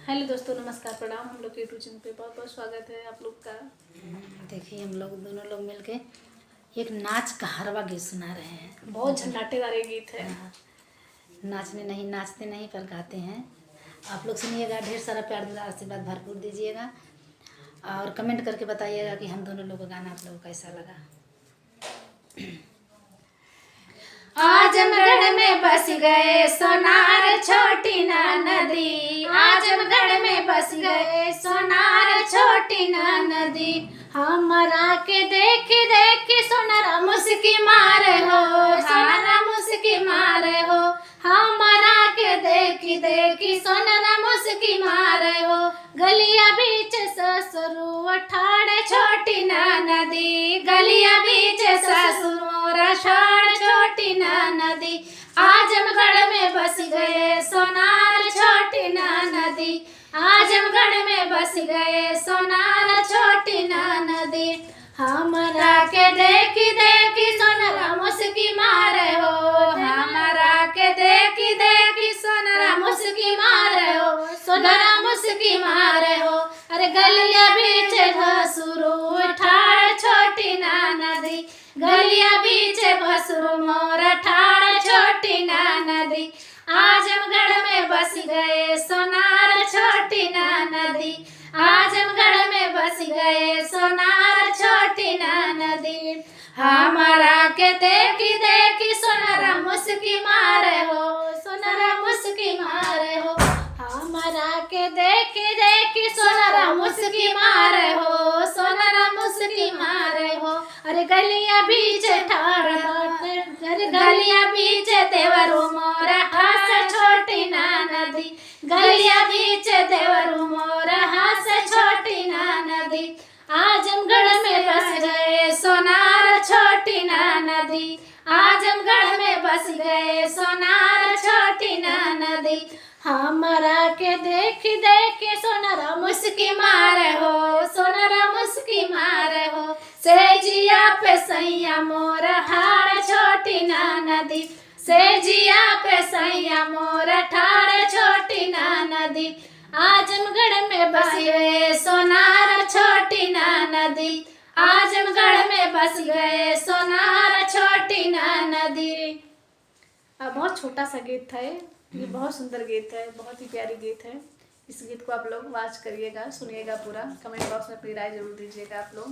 Hello दोस्तों, नमस्कार, प्रणाम। हम लोग के यूट्यूब चैनल पे बहुत बहुत स्वागत है आप लोग का। देखिए हम लोग दोनों लोग मिलके एक नाच का हरवा गीत सुना रहे हैं। बहुत झन्नाटेदार ये गीत है। हाँ, नाचते नहीं पर गाते हैं। आप लोग सुनिएगा, ढेर सारा प्यार दुलार आशीर्वाद भरपूर दीजिएगा और कमेंट करके बताइएगा कि हम दोनों लोग का गाना आप लोगों को कैसा लगा। आजमगढ़ में बस गए सोनार छोटी ना नदी, आजमगढ़ में बस गए सोनार छोटी ना नदी। हमरा के देख देख सोनारा मुस्की मारे हो, सोनारा मुस्की मारे हो। हमरा के देख देख सोनारा मुस्की मारे हो। गलिया बीच ससुर ठाड़ छोटी ना नदी, गलिया बीच ससुर ठाड़ छोटी ना नदी। आजमगढ़ में बस गए सोनार छोटी ना नदी, आजमगढ़ में बस गए सोनार छोटी ना नदी। हमरा के देखी देखी सोनारा मुस्की मारे हो, हमरा के देखी देखी सोनारा मुस्की मारे हो, सोनारा मुस्की मारे हो। अरे गलिया बीच भसुरु ठाड़ छोटी ना नदी, गलिया बीच भसुरु मोर ठाड़ छोटी ना नदी। आजमगढ़ में बस गए सोनार छोटी ना नदी, आजमगढ़ में बस गए सोनार छोटी ना नदी। हमारा के देखी देखी सोनारा मुस्की मारे हो, सोनारा मुस्की मारे हो। हमारा के देखी देखी सोनारा मुस्की मारे हो, सोनारा मुस्की मारे हो। अरे गलिया बीच ठाड़ बाटे, अरे गलिया बीच देवरू मोर हास छोटी ना नदी, गलिया बीच देवरू मोर हास छोटी ना नदी। आजमगढ़ में बस गए सोनार छोटी ना नदी, आजमगढ़ में बस गए सोनार छोटी ना नदी। हमरा के देखी देखी सोनारा मुस्की मारे हो, सोनारा मुस्की मारे हो। सेजिया पे सैया मोर ठाड़ छोटी ना नदी, सेजिया पे सैया मोर ठाड़ छोटी ना नदी। आजमगढ़ में बस गए सोनार छोटी ना नदी, आजमगढ़ में बस गए सोनार छोटी ना नदी। बहुत छोटा सा गीत था ये बहुत सुंदर गीत है, बहुत ही प्यारी गीत है। इस गीत को आप लोग वॉच करिएगा, सुनिएगा पूरा। कमेंट बॉक्स में अपनी राय जरूर दीजिएगा आप लोग।